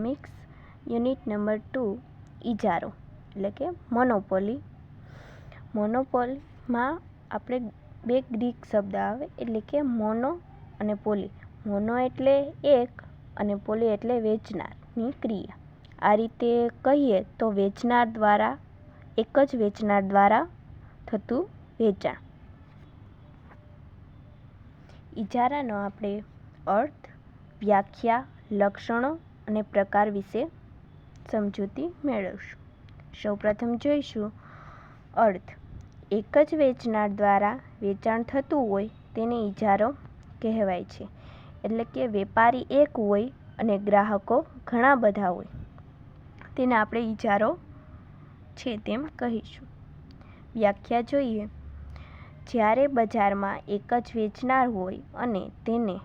Economics unit number 2 ઇજારો એટલે કે monopoly. મોનોપોલીમાં આપણે બે ગ્રીક શબ્દ આવે એટલે કે મોનો અને પોલી. મોનો એટલે એક અને પોલી એટલે વેચનારની ક્રિયા. આ રીતે કહીએ તો વેચનાર દ્વારા એક જ વેચનાર દ્વારા થતું વેચાણ. ઇજારાનો આપણે અર્થ, વ્યાખ્યા, લક્ષણો અને પ્રકાર વિશે સમજૂતી મેળવશું. સૌપ્રથમ જોઈશું અર્થ. એક જ વેચનાર દ્વારા વેચાણ થતું હોય તેને ઇજારો કહેવાય છે. એટલે કે વેપારી એક હોય અને ગ્રાહકો ઘણા બધા હોય તેને આપણે ઇજારો છે તેમ કહીશું. વ્યાખ્યા જોઈએ. જ્યારે બજારમાં એક જ વેચનાર હોય અને તેને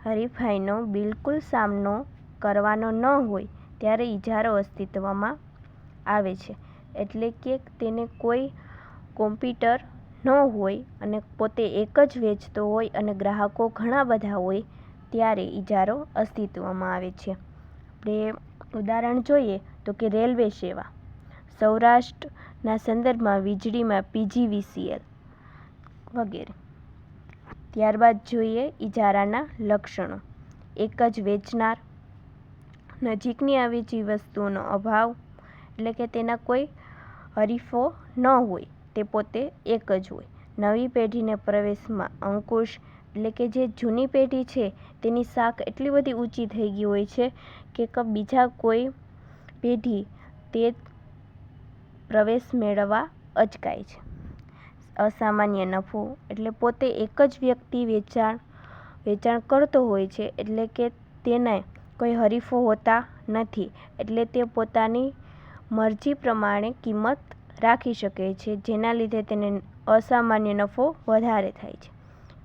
હરીફાઈનો બિલકુલ સામનો કરવાનો ન હોય ત્યારે ઇજારો અસ્તિત્વમાં આવે છે. એટલે કે તેને કોઈ કોમ્પિટર ન હોય અને પોતે એક જ વેચતો હોય અને ગ્રાહકો ઘણા બધા હોય ત્યારે ઇજારો અસ્તિત્વમાં આવે છે. આપણે ઉદાહરણ જોઈએ તો કે રેલવે સેવા. સૌરાષ્ટ્રના સંદર્ભમાં વીજળીમાં PGVCL વગેરે. ત્યારબાદ જોઈએ ઇજારાના લક્ષણો. એક જ વેચનાર, નજીકની અવેજી વસ્તુઓનો અભાવ એટલે કે તેના કોઈ હરીફો ન હોય, તે પોતે એક જ હોય. નવી પેઢીને પ્રવેશમાં અંકુશ એટલે કે જે જૂની પેઢી છે તેની શાખ એટલી બધી ઊંચી થઈ ગઈ હોય છે કે બીજા કોઈ પેઢી તે પ્રવેશ મેળવવા અચકાય છે. અસામાન્ય નફો એટલે પોતે એક જ વ્યક્તિ વેચાણ કરતો હોય છે એટલે કે તેને કોઈ હરીફો હોતા નથી એટલે તે પોતાની મરજી પ્રમાણે કિંમત રાખી શકે છે, જેના લીધે તેને અસામાન્ય નફો વધારે થાય છે.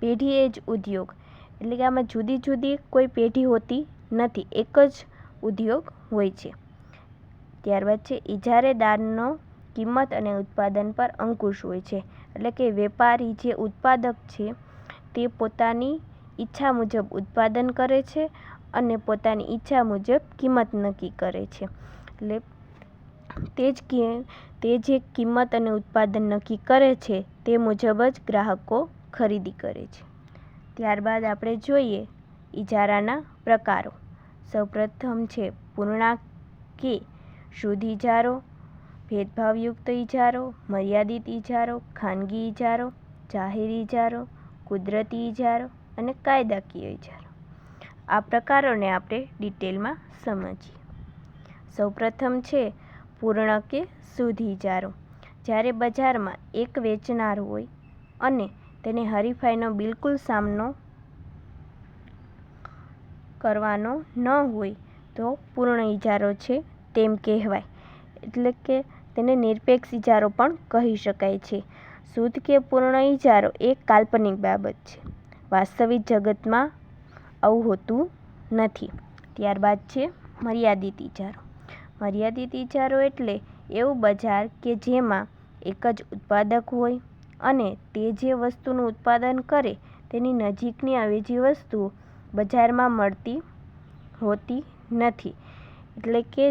પેઢી એ જ ઉદ્યોગ એટલે કે આમાં જુદી જુદી કોઈ પેઢી હોતી નથી, એક જ ઉદ્યોગ હોય છે. ત્યારબાદ છે ઇજારેદારનો કિંમત અને ઉત્પાદન પર અંકુશ હોય છે. એટલે કે વેપારી જે ઉત્પાદક છે તે પોતાની ઈચ્છા મુજબ ઉત્પાદન કરે છે અને પોતાની ઈચ્છા મુજબ કિંમત નક્કી કરે છે. એટલે તે જે કિંમત અને ઉત્પાદન નક્કી કરે છે તે મુજબ જ ગ્રાહકો ખરીદી કરે છે. ત્યારબાદ આપણે જોઈએ ઇજારાના પ્રકારો. સૌપ્રથમ છે પૂર્ણાંક કે શુદ્ધ ઇજારો, ભેદભાવયુક્ત ઇજારો, મર્યાદિત ઇજારો, ખાનગી ઇજારો, જાહેર ઇજારો, કુદરતી ઇજારો અને કાયદાકીય ઇજારો. આ પ્રકારોને આપણે ડિટેલમાં સમજીએ. સૌપ્રથમ છે પૂર્ણ કે શુદ્ધ ઇજારો. જ્યારે બજારમાં એક વેચનાર હોય અને તેને હરીફાઈનો બિલકુલ સામનો કરવાનો ન હોય તો પૂર્ણ ઇજારો છે તેમ કહેવાય. એટલે કે તેને નિરપેક્ષ ઇજારો પણ કહી શકાય છે. શુદ્ધ કે પૂર્ણ ઇજારો એક કાલ્પનિક બાબત છે. વાસ્તવિક જગતમાં આવું હોતું નથી. ત્યારબાદ છે મર્યાદિત ઇજારો. મર્યાદિત ઇજારો એટલે એવું બજાર કે જેમાં એક જ ઉત્પાદક હોય અને તે જે વસ્તુનું ઉત્પાદન કરે તેની નજીકની અવેજી વસ્તુઓ બજારમાં મળતી હોતી નથી. એટલે કે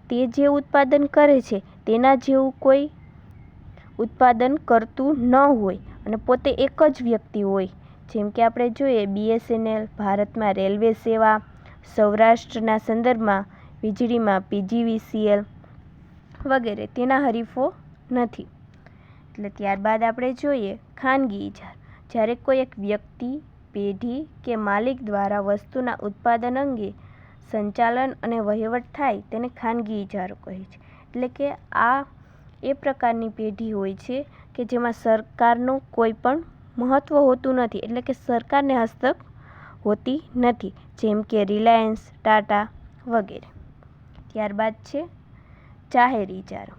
તે જે ઉત્પાદન કરે છે તેના જેવું કોઈ ઉત્પાદન કરતું ન હોય અને પોતે એક જ વ્યક્તિ હોય. જેમ કે આપણે જોઈએ BSNL, ભારતમાં રેલવે સેવા, સૌરાષ્ટ્રના સંદર્ભમાં વીજળીમાં PGVCL વગેરે તેના હરીફો નથી. એટલે ત્યારબાદ આપણે જોઈએ ખાનગી ઇજારો. જ્યારે કોઈ એક વ્યક્તિ, પેઢી કે માલિક દ્વારા વસ્તુના ઉત્પાદન અંગે સંચાલન અને વહીવટ થાય તેને ખાનગી ઇજારો કહે છે. એટલે કે આ એ પ્રકારની પેઢી હોય છે કે જેમાં સરકારનું કોઈ પણ મહત્ત્વ હોતું નથી. એટલે કે સરકારને હસ્તક હોતી નથી, જેમ કે રિલાયન્સ, ટાટા વગેરે. ત્યારબાદ છે જાહેર ઇજારો.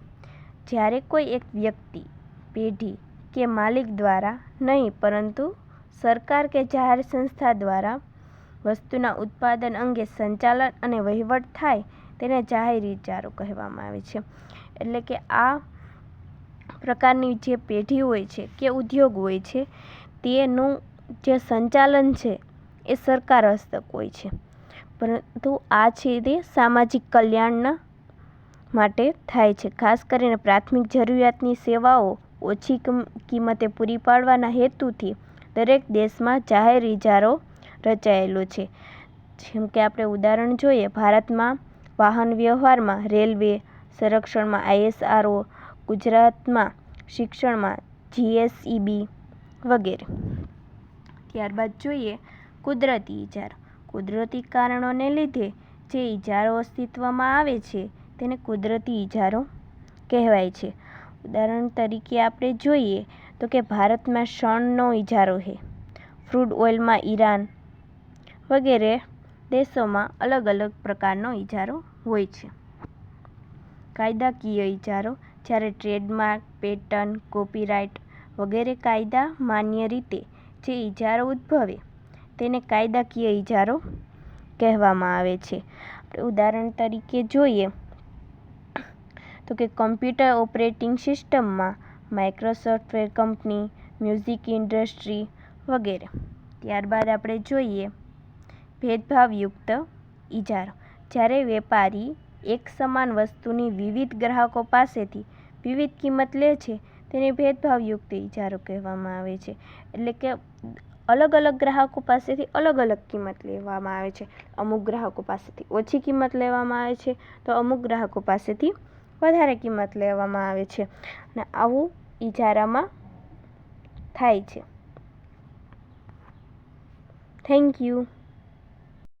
જ્યારે કોઈ એક વ્યક્તિ, પેઢી કે માલિક દ્વારા નહીં પરંતુ સરકાર કે જાહેર સંસ્થા દ્વારા વસ્તુના ઉત્પાદન અંગે સંચાલન અને વહીવટ થાય તેને જાહેર ઇજારો કહેવામાં આવે છે. એટલે કે આ પ્રકારની જે પેઢી હોય છે કે ઉદ્યોગ હોય છે તેનું જે સંચાલન છે એ સરકાર હસ્તક હોય છે. પરંતુ આ છે તે સામાજિક કલ્યાણના માટે થાય છે. ખાસ કરીને પ્રાથમિક જરૂરિયાતની સેવાઓ ઓછી કિંમતે પૂરી પાડવાના હેતુથી દરેક દેશમાં જાહેર ઇજારો રચાયેલો છે. જેમ કે આપણે ઉદાહરણ જોઈએ, ભારતમાં વાહન વ્યવહારમાં, રેલવે, સંરક્ષણમાં ISRO, ગુજરાતમાં શિક્ષણમાં GSEB વગેરે. ત્યારબાદ જોઈએ કુદરતી ઇજારો. કુદરતી કારણોને લીધે જે ઇજારો અસ્તિત્વમાં આવે છે તેને કુદરતી ઇજારો કહેવાય છે. ઉદાહરણ તરીકે આપણે જોઈએ તો કે ભારતમાં શણનો ઇજારો છે, ક્રૂડ ઓઇલમાં ઈરાન વગેરે દેશોમાં અલગ અલગ પ્રકારનો ઇજારો હોય છે. કાયદાકીય ઇજારો. જ્યારે ટ્રેડમાર્ક, પેટન્ટ, કોપીરાઇટ વગેરે કાયદા માન્ય રીતે જે ઇજારો ઉદ્ભવે તેને કાયદાકીય ઇજારો કહેવામાં આવે છે. આપણે ઉદાહરણ તરીકે જોઈએ તો કે કમ્પ્યુટર ઓપરેટિંગ સિસ્ટમમાં માઇક્રોસોફ્ટવેર કંપની, મ્યુઝિક ઇન્ડસ્ટ્રી વગેરે. ત્યારબાદ આપણે જોઈએ ભેદભાવયુક્ત ઇજારો. જ્યારે વેપારી એક સમાન વસ્તુની વિવિધ ગ્રાહકો પાસેથી વિવિધ કિંમત લે છે તેને ભેદભાવયુક્ત ઇજારો કહેવામાં આવે છે. એટલે કે અલગ અલગ ગ્રાહકો પાસેથી અલગ અલગ કિંમત લેવામાં આવે છે. અમુક ગ્રાહકો પાસેથી ઓછી કિંમત લેવામાં આવે છે તો અમુક ગ્રાહકો પાસેથી વધારે કિંમત લેવામાં આવે છે, અને આવું ઇજારામાં થાય છે. Thank you.